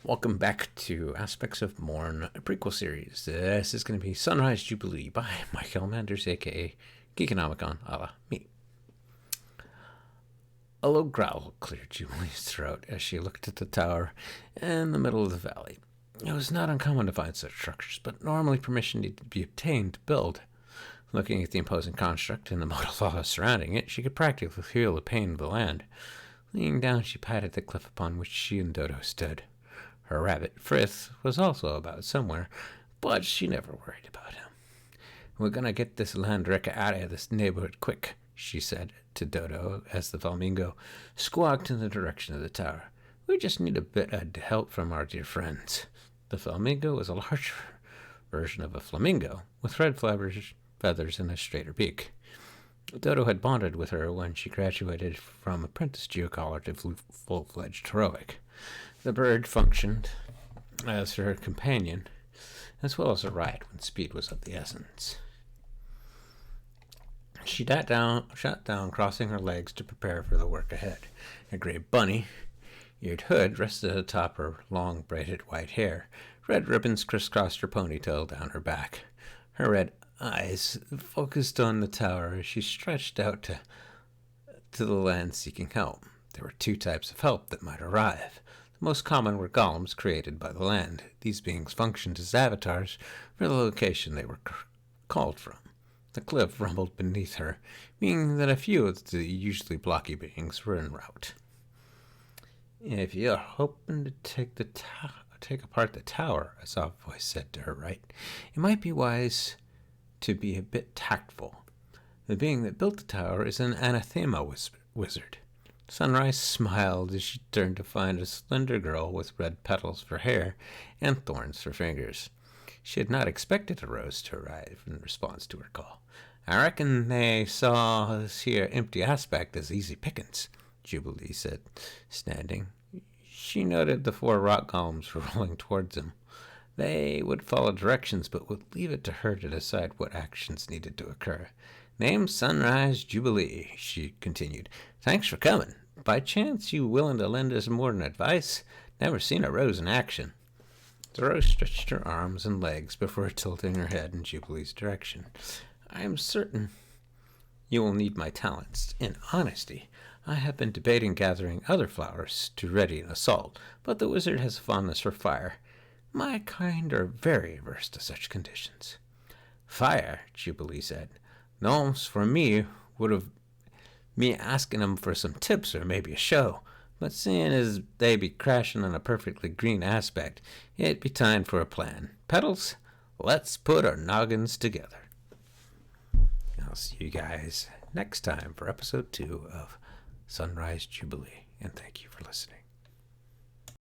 Welcome back to Aspects of Mourn, a prequel series. This is going to be Sunrise Jubilee by Michael Manders, aka Geekanomicon, a la me. A low growl cleared Jubilee's throat as she looked at the tower in the middle of the valley. It was not uncommon to find such structures, but normally permission needed to be obtained to build. Looking at the imposing construct and the model lava surrounding it, she could practically feel the pain of the land. Leaning down, she patted the cliff upon which she and Dodo stood. Her rabbit, Frith, was also about somewhere, but she never worried about him. "We're gonna get this land wrecker out of this neighborhood quick," she said to Dodo as the flamingo squawked in the direction of the tower. "We just need a bit of help from our dear friends." The flamingo was a larger version of a flamingo, with red feathers and a straighter beak. Dodo had bonded with her when she graduated from apprentice geocaller to full-fledged heroic. The bird functioned as her companion, as well as a ride when speed was of the essence. She sat down, crossing her legs to prepare for the work ahead. A gray bunny-eared hood rested atop her long braided white hair. Red ribbons crisscrossed her ponytail down her back. Her red eyes focused on the tower as she stretched out to the land seeking help. There were two types of help that might arrive. The most common were golems created by the land. These beings functioned as avatars for the location they were called from. The cliff rumbled beneath her, meaning that a few of the usually blocky beings were en route. "If you're hoping to take apart the tower," a soft voice said to her right, "it might be wise to be a bit tactful. The being that built the tower is an anathema wizard." Sunrise smiled as she turned to find a slender girl with red petals for hair and thorns for fingers. She had not expected a rose to arrive in response to her call. "I reckon they saw this here empty aspect as easy pickings," Jubilee said, standing. She noted the four rock golems were rolling towards them. They would follow directions, but would leave it to her to decide what actions needed to occur. "Name's Sunrise Jubilee," she continued. "Thanks for coming. By chance you willing to lend us more than advice? Never seen a rose in action." The rose stretched her arms and legs before tilting her head in Jubilee's direction. "I am certain you will need my talents. In honesty, I have been debating gathering other flowers to ready an assault, but the wizard has a fondness for fire. My kind are very averse to such conditions." "Fire," Jubilee said. "Gnomes for me would have me asking them for some tips or maybe a show, but seeing as they be crashing on a perfectly green aspect, it'd be time for a plan. Petals, let's put our noggins together." I'll see you guys next time for episode 2 of Sunrise Jubilee, and thank you for listening.